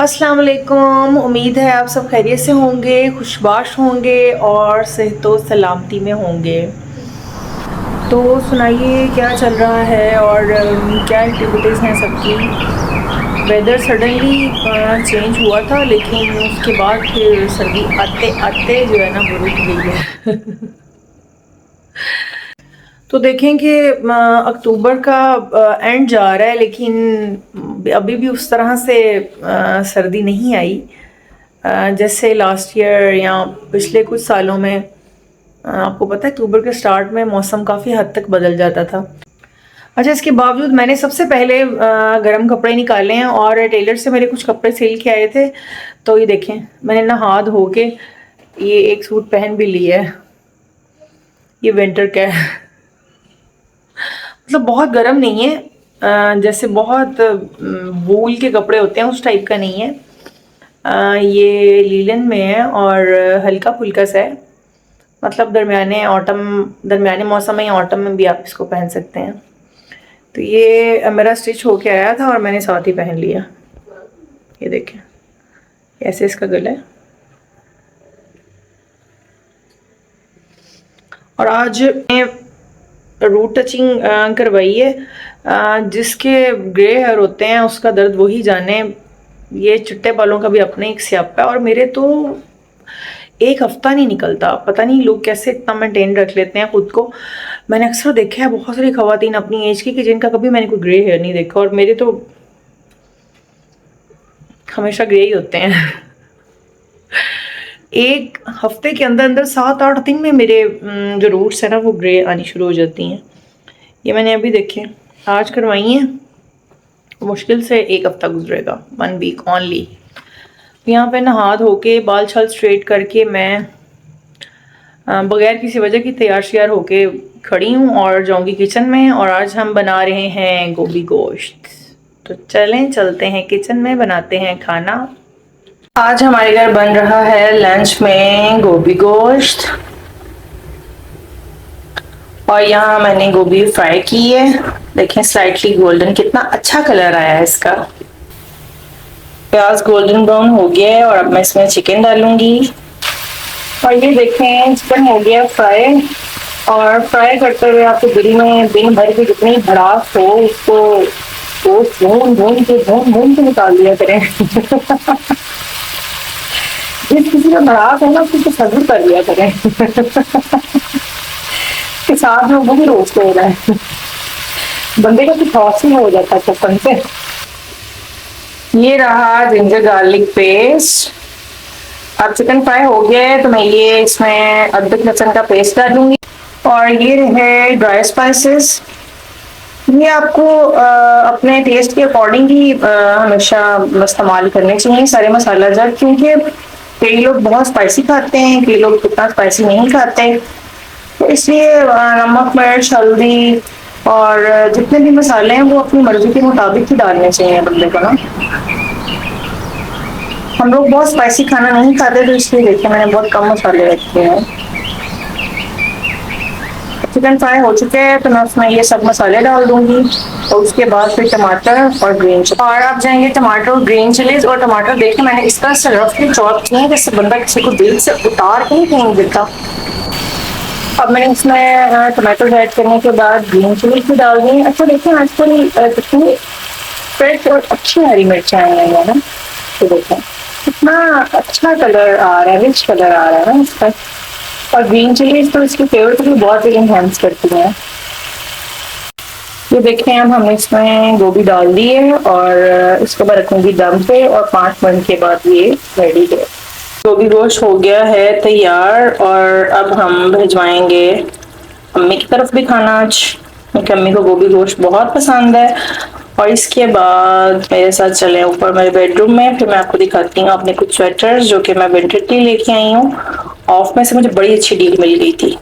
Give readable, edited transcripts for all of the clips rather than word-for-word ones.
अस्सलाम वालेकुम। उम्मीद है आप सब खैरियत से होंगे, खुशबाश होंगे और सेहत व सलामती में होंगे। तो सुनाइए क्या चल रहा है और क्या एक्टिविटीज़ हैं सबकी। वेदर सडनली चेंज हुआ था, लेकिन उसके बाद फिर सर्दी आते आते जो है ना वो रुक गई है। तो देखें कि अक्टूबर का एंड जा रहा है, लेकिन अभी भी उस तरह से सर्दी नहीं आई जैसे लास्ट ईयर या पिछले कुछ सालों में। आपको पता है अक्टूबर के स्टार्ट में मौसम काफ़ी हद तक बदल जाता था। अच्छा, इसके बावजूद मैंने सबसे पहले गर्म कपड़े निकाले हैं और टेलर से मेरे कुछ कपड़े सिल के आए थे। तो ये देखें, मैंने नहा धो के ये एक सूट पहन भी लिया है। ये विंटर का है, मतलब बहुत गर्म नहीं है, जैसे बहुत वूल के कपड़े होते हैं उस टाइप का नहीं है। ये लीलन में है और हल्का फुल्का सा है, मतलब दरमियाने मौसम में या ऑटम में भी आप इसको पहन सकते हैं। तो ये मेरा स्टिच होके आया था और मैंने साथ ही पहन लिया। ये देखें ऐसे इसका गला है। और आज मैं रूट टचिंग करवाई है। जिसके ग्रे हेयर होते हैं उसका दर्द वही जाने। ये चिट्टे बालों का भी अपने एक स्यापा है और मेरे तो एक हफ्ता नहीं निकलता। पता नहीं लोग कैसे इतना मेंटेन रख लेते हैं खुद को। मैंने अक्सर देखा है बहुत सारी खवातीन अपनी एज की कि जिनका कभी मैंने कोई ग्रे हेयर नहीं देखा, और मेरे तो हमेशा ग्रे ही होते हैं। एक हफ्ते के अंदर अंदर 7-8 दिन में मेरे जो रूट्स है ना वो ग्रे आनी शुरू हो जाती हैं। ये मैंने अभी देखे, आज करवाई हैं, मुश्किल से एक हफ्ता गुजरेगा, 1 वीक ओनली। यहाँ पे नहा धो के बाल छल स्ट्रेट करके मैं बगैर किसी वजह की तैयार श्यार होके खड़ी हूँ और जाऊंगी किचन में। और आज हम बना रहे हैं गोभी गोश्त। तो चलें चलते हैं किचन में, बनाते हैं खाना। आज हमारे घर बन रहा है लंच में गोभी गोश्त, और यहाँ मैंने गोभी फ्राई की है। देखें स्लाइटली गोल्डन, कितना अच्छा कलर आया है इसका। प्याज गोल्डन ब्राउन हो गया है और अब मैं इसमें चिकन डालूंगी। और ये देखें चिकन हो गया फ्राई। और फ्राई करते हुए आपको दिल में दिन भर की जितनी भड़ास हो उसको भून के निकाल दिया करें। जिस किसी का भड़ास है ना उसको सब्र कर दिया करें। के साथ में वो भी रोस्ट हो रहा है, बंदे का कुछ हौस ही हो जाता है चप्पन से। ये रहा जिंजर गार्लिक पेस्ट। अब चिकन फ्राई हो गया है तो मैं ये इसमें अदरक लहसुन का पेस्ट डालूंगी। और ये रहे ड्राई स्पाइसेस। ये आपको अपने टेस्ट के अकॉर्डिंग ही हमेशा इस्तेमाल करने चाहिए सारे मसाला जब, क्योंकि कई लोग बहुत स्पाइसी खाते हैं, कई लोग इतना स्पाइसी नहीं खाते। तो इसलिए नमक मिर्च हल्दी और जितने भी मसाले हैं वो अपनी मर्जी के मुताबिक ही डालने चाहिए बंदे को ना। हम लोग बहुत स्पाइसी खाना नहीं खाते तो इसलिए देखिए मैंने बहुत कम मसाले रखे हैं। चिकन फ्राई हो चुके हैं तो मैं उसमें ये सब मसाले डाल दूंगी और उसके बाद फिर टमाटर और ग्रीन चिली। और अब जाएंगे टमाटर और ग्रीन चिलीज। और टमाटर देखिए मैंने इस तरह से रफली चॉप किए हैं जैसे बंदा किसी को दिल से उतार के नहीं फेंक देता। अब मैंने इसमें टमाटो ऐड करने के बाद ग्रीन चिली भी डाल दी। अच्छा देखिए आजकल कितनी फ्रेश और अच्छी हरी मिर्च आई है ना, तो देखो कितना अच्छा कलर आ रहा है, रिच कलर आ रहा है ना इसका। और ग्रीन चिली तो इसकी फ्लेवर को भी बहुत ही इनहेंस करती है। ये देखें अब हमने इसमें गोभी डाल दी है और इसको मैं रखूंगी दम पे और 5 मिनट के बाद ये रेडी है। गोभी गोश्त हो गया है तैयार और अब हम भिजवाएंगे अम्मी की तरफ भी खाना। आज मेरी अम्मी को गोभी गोश्त बहुत पसंद है। और इसके बाद मेरे साथ चले ऊपर मेरे बेडरूम में, फिर मैं आपको दिखाती हूँ अपने कुछ स्वेटर्स जो कि मैं विंटर के लिए लेके आई हूँ। ऑफ में से मुझे बड़ी अच्छी डील मिल गई थी।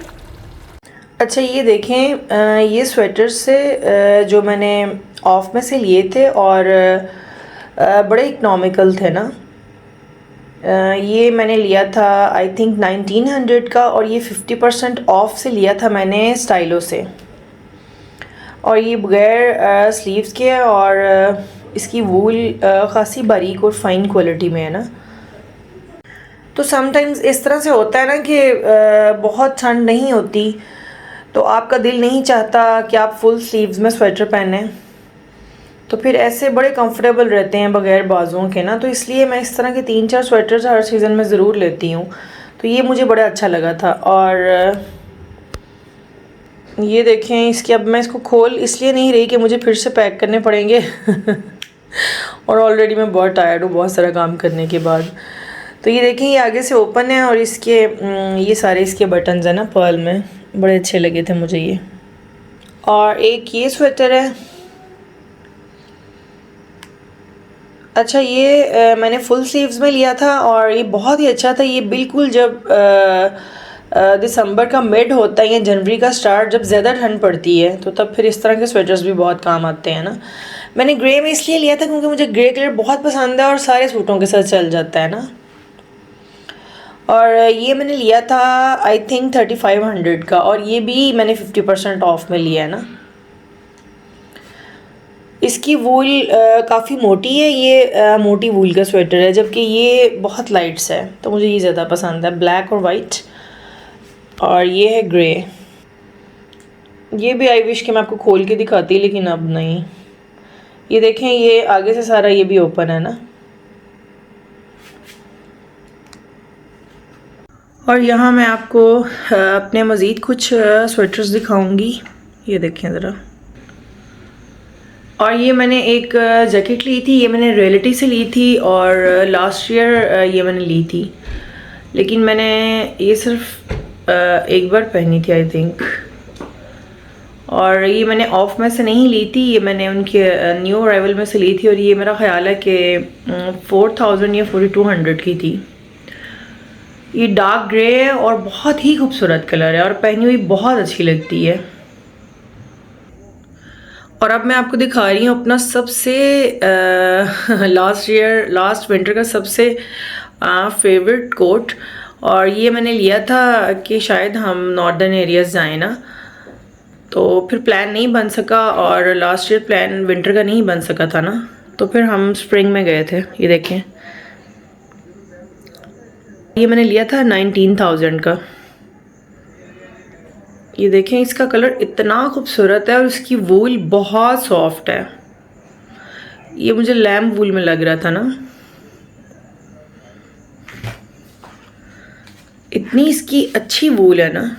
अच्छा ये देखें, ये स्वेटर से जो मैंने ऑफ में से लिए थे और बड़े इकनॉमिकल थे ना। ये मैंने लिया था आई थिंक 1900 का, और ये 50% ऑफ से लिया था मैंने स्टाइलो से। और ये बगैर स्लीव्स के और इसकी वूल ख़ासी बारीक और फ़ाइन क्वालिटी में है ना। तो समटाइम्स इस तरह से होता है ना कि बहुत ठंड नहीं होती तो आपका दिल नहीं चाहता कि आप फुल स्लीव्स में स्वेटर पहने, तो फिर ऐसे बड़े कंफर्टेबल रहते हैं बग़ैर बाजुओं के ना। तो इसलिए मैं इस तरह के 3-4 स्वेटर्स हर सीज़न में ज़रूर लेती हूँ। तो ये मुझे बड़ा अच्छा लगा था। और ये देखें, इसके अब मैं इसको खोल इसलिए नहीं रही कि मुझे फिर से पैक करने पड़ेंगे और ऑलरेडी मैं बहुत टायर्ड हूँ बहुत सारा काम करने के बाद। तो ये देखें, ये आगे से ओपन है और इसके ये सारे इसके बटन्स हैं ना पर्ल में, बड़े अच्छे लगे थे मुझे ये। और एक ये स्वेटर है। अच्छा, ये मैंने फुल स्लीव्स में लिया था और ये बहुत ही अच्छा था। ये बिल्कुल जब दिसंबर का मिड होता है या जनवरी का स्टार्ट, जब ज़्यादा ठंड पड़ती है तो तब फिर इस तरह के स्वेटर्स भी बहुत काम आते हैं ना। मैंने ग्रे में इसलिए लिया था क्योंकि मुझे ग्रे कलर बहुत पसंद है और सारे सूटों के साथ चल जाता है ना। और ये मैंने लिया था आई थिंक 3500 का, और ये भी मैंने 50% ऑफ में लिया है ना। इसकी वूल काफ़ी मोटी है, ये मोटी वूल का स्वेटर है, जबकि ये बहुत लाइट्स है तो मुझे ये ज़्यादा पसंद है, ब्लैक और वाइट। और ये है ग्रे। ये भी आई विश कि मैं आपको खोल के दिखाती, लेकिन अब नहीं। ये देखें, ये आगे से सारा ये भी ओपन है ना। और यहाँ मैं आपको अपने मज़ीद कुछ स्वेटर्स दिखाऊंगी। ये देखें ज़रा। और ये मैंने एक जैकेट ली थी, ये मैंने रियलिटी से ली थी और लास्ट ईयर ये मैंने ली थी, लेकिन मैंने ये सिर्फ एक बार पहनी थी आई थिंक। और ये मैंने ऑफ में से नहीं ली थी, ये मैंने उनके न्यू अराइवल में से ली थी और ये मेरा ख़्याल है कि 4000 या 4200 की थी। ये डार्क ग्रे है और बहुत ही खूबसूरत कलर है और पहनी हुई बहुत अच्छी लगती है। और अब मैं आपको दिखा रही हूँ अपना सबसे लास्ट विंटर का सबसे फेवरेट कोट। और ये मैंने लिया था कि शायद हम नॉर्दर्न एरियाज़ जाएं ना, तो फिर प्लान नहीं बन सका और लास्ट ईयर प्लान विंटर का नहीं बन सका था ना, तो फिर हम स्प्रिंग में गए थे। ये देखें, ये मैंने लिया था 19,000 का। ये देखें, इसका कलर इतना खूबसूरत है और इसकी वूल बहुत सॉफ्ट है। ये मुझे लैम्प वूल में लग रहा था ना, इतनी इसकी अच्छी वूल है ना।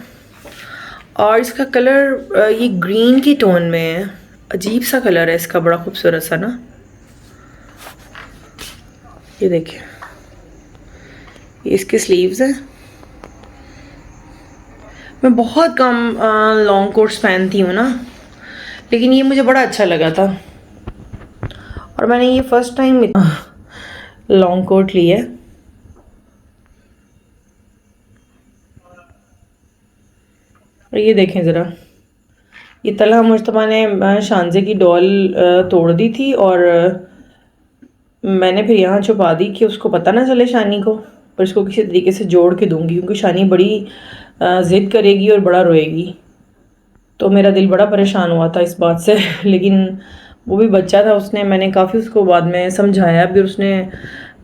और इसका कलर ये ग्रीन की टोन में है, अजीब सा कलर है इसका, बड़ा खूबसूरत सा ना। ये देखें, ये इसके स्लीव्स हैं। मैं बहुत कम लॉन्ग कोट्स पहनती हूँ ना, लेकिन ये मुझे बड़ा अच्छा लगा था और मैंने ये फर्स्ट टाइम लॉन्ग कोट ली है। और ये देखें ज़रा, ये तलहा मुश्तबा ने शानजे की डॉल तोड़ दी थी और मैंने फिर यहाँ छुपा दी कि उसको पता ना चले शानी को, पर इसको किसी तरीके से जोड़ के दूंगी क्योंकि शानी बड़ी ज़िद करेगी और बड़ा रोएगी। तो मेरा दिल बड़ा परेशान हुआ था इस बात से लेकिन वो भी बच्चा था, मैंने काफ़ी उसको बाद में समझाया भी, उसने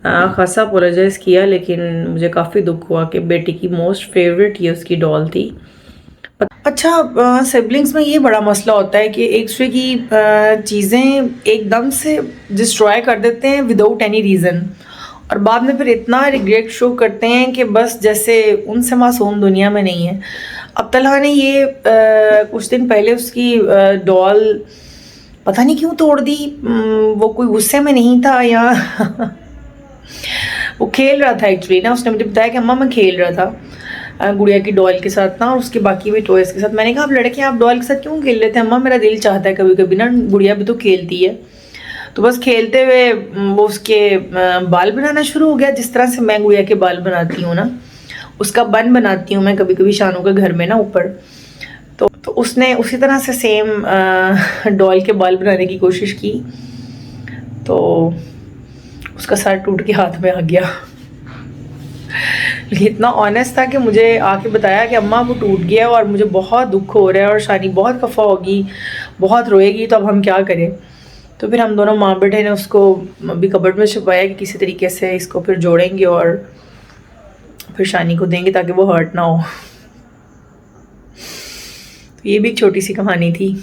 खासा अपोलोजाइज़ किया, लेकिन मुझे काफ़ी दुख हुआ कि बेटी की मोस्ट फेवरेट ये उसकी डॉल थी। अच्छा, सिबलिंग्स में ये बड़ा मसला होता है कि एक दूसरे की चीज़ें एकदम से डिस्ट्रॉय कर देते हैं विदाउट एनी रीज़न, और बाद में फिर इतना रिग्रेट शो करते हैं कि बस जैसे उनसे मासूम दुनिया में नहीं है। अब तलहा ने ये कुछ दिन पहले उसकी डॉल पता नहीं क्यों तोड़ दी। वो कोई गुस्से में नहीं था या वो खेल रहा था एक्चुअली ना। उसने मुझे बताया कि अम्मा मैं खेल रहा था गुड़िया की डॉल के साथ ना, और उसके बाकी भी टॉयज़ के साथ। मैंने कहा आप लड़के आप डॉल के साथ क्यों खेल रहे थे? अम्मा मेरा दिल चाहता है कभी कभी ना, गुड़िया भी तो खेलती है। तो बस खेलते हुए वो उसके बाल बनाना शुरू हो गया, जिस तरह से मैं गुड़िया के बाल बनाती हूँ ना, उसका बन बनाती हूँ मैं कभी कभी शानों के घर में ना ऊपर। तो उसने उसी तरह से सेम डॉल के बाल बनाने की कोशिश की, तो उसका सर टूट के हाथ में आ गया। लेकिन इतना ऑनेस्ट था कि मुझे आके बताया कि अम्मा वो टूट गया और मुझे बहुत दुख हो रहा है और शानी बहुत खफा होगी, बहुत रोएगी, तो अब हम क्या करें। तो फिर हम दोनों माँ बेटे ने उसको अभी कबर्ड में छुपाया कि किसी तरीके से इसको फिर जोड़ेंगे और फिर शानी को देंगे ताकि वो हर्ट ना हो। तो ये भी एक छोटी सी कहानी थी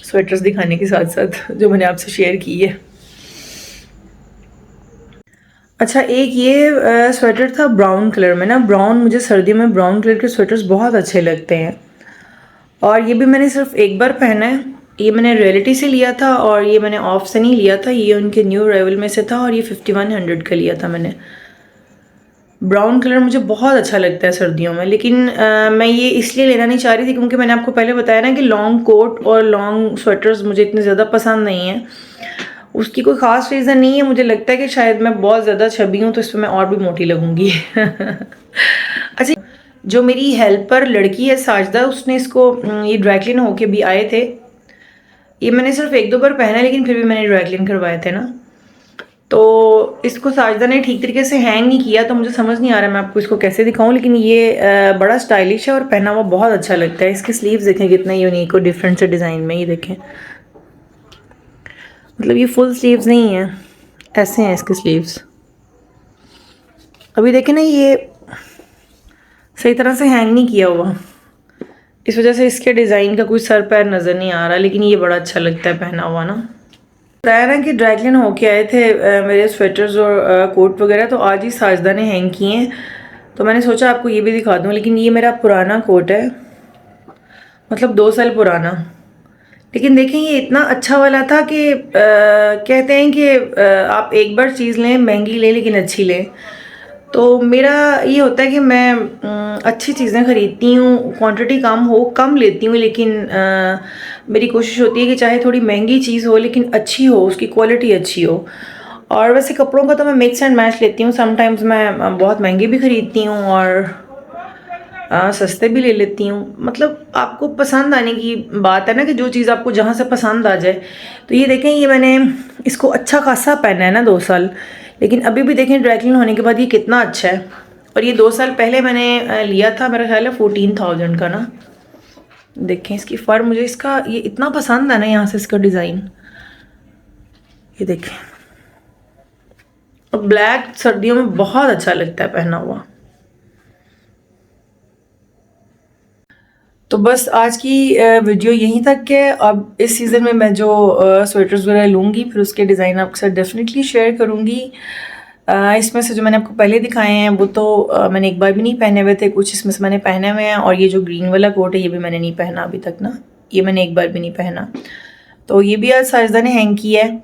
स्वेटर्स दिखाने के साथ साथ जो मैंने आपसे शेयर की है। अच्छा, एक ये स्वेटर था ब्राउन कलर में ना, ब्राउन, मुझे सर्दियों में ब्राउन कलर के स्वेटर्स बहुत अच्छे लगते हैं और ये भी मैंने सिर्फ एक बार पहना है। ये मैंने रियलिटी से लिया था और ये मैंने ऑफ से नहीं लिया था, ये उनके न्यू अराइवल में से था और ये 5100 का लिया था मैंने। ब्राउन कलर मुझे बहुत अच्छा लगता है सर्दियों में, लेकिन मैं ये इसलिए लेना नहीं चाह रही थी क्योंकि मैंने आपको पहले बताया ना कि लॉन्ग कोट और लॉन्ग स्वेटर्स मुझे इतने ज़्यादा पसंद नहीं है। उसकी कोई ख़ास रीज़न नहीं है, मुझे लगता है कि शायद मैं बहुत ज़्यादा छबी हूँ तो इस पर मैं और भी मोटी लगूंगी। अच्छा, जो मेरी हेल्पर लड़की है साजदा, उसने इसको ये ड्राई क्लीन होके भी आए थे। ये मैंने सिर्फ एक दो बार पहना लेकिन फिर भी मैंने ड्राई क्लीन करवाए थे ना, तो इसको साजदा ने ठीक तरीके से हैंग नहीं किया तो मुझे समझ नहीं आ रहा मैं आपको इसको कैसे दिखाऊं, लेकिन ये बड़ा स्टाइलिश है और पहना हुआ बहुत अच्छा लगता है। इसके स्लीव्स देखें कितने यूनिक और डिफरेंट से डिज़ाइन में, ये देखें, मतलब ये फुल स्लीव्स नहीं है, ऐसे हैं इसके स्लीव्स। अभी देखें ना, ये सही तरह से हैंग नहीं किया हुआ, इस वजह से इसके डिज़ाइन का कोई सर पैर नज़र नहीं आ रहा, लेकिन ये बड़ा अच्छा लगता है पहना हुआ ना। बताया ना कि ड्राई क्लीन होके आए थे मेरे स्वेटर्स और कोट वगैरह, तो आज ही साजदा ने हैंग किए हैं तो मैंने सोचा आपको ये भी दिखा दूँ। लेकिन ये मेरा पुराना कोट है, मतलब 2 साल पुराना, लेकिन देखें ये इतना अच्छा वाला था कि कहते हैं कि आप एक बार चीज़ लें, महंगी लें लेकिन अच्छी लें। तो मेरा ये होता है कि मैं अच्छी चीज़ें ख़रीदती हूँ, क्वांटिटी कम हो, कम लेती हूँ, लेकिन मेरी कोशिश होती है कि चाहे थोड़ी महंगी चीज़ हो लेकिन अच्छी हो, उसकी क्वालिटी अच्छी हो। और वैसे कपड़ों का तो मैं मिक्स एंड मैच लेती हूँ, समटाइम्स मैं बहुत महंगी भी ख़रीदती हूँ और सस्ते भी ले लेती हूँ। मतलब आपको पसंद आने की बात है ना, कि जो चीज़ आपको जहाँ से पसंद आ जाए। तो ये देखें, ये मैंने इसको अच्छा खासा पहना है ना 2 साल, लेकिन अभी भी देखें ड्राई क्लीन होने के बाद ये कितना अच्छा है। और ये 2 साल पहले मैंने लिया था, मेरा ख्याल है 14,000 का ना। देखें इसकी फर, मुझे इसका ये इतना पसंद है ना, यहाँ से इसका डिज़ाइन, ये देखें। और ब्लैक सर्दियों में बहुत अच्छा लगता है पहना हुआ। तो बस आज की वीडियो यहीं तक है। अब इस सीज़न में मैं जो स्वेटर्स वगैरह लूँगी फिर उसके डिज़ाइन आपके साथ डेफिनेटली शेयर करूँगी। इसमें से जो मैंने आपको पहले दिखाए हैं वो तो मैंने एक बार भी नहीं पहने हुए थे, कुछ इसमें से मैंने पहने हुए हैं। और ये जो ग्रीन वाला कोट है ये भी मैंने नहीं पहना अभी तक ना, ये मैंने एक बार भी नहीं पहना। तो ये भी आज साजदा ने हैंग किया है।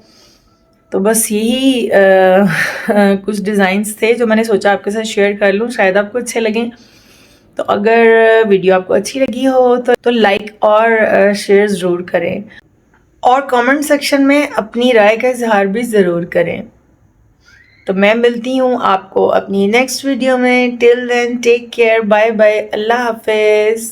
तो बस यही कुछ डिज़ाइंस थे जो मैंने सोचा आपके साथ शेयर कर लूँ, शायद आपको अच्छे लगें। तो अगर वीडियो आपको अच्छी लगी हो तो लाइक और शेयर ज़रूर करें और कमेंट सेक्शन में अपनी राय का इजहार भी ज़रूर करें। तो मैं मिलती हूँ आपको अपनी नेक्स्ट वीडियो में। Till then take care, bye bye, अल्लाह हाफिज़।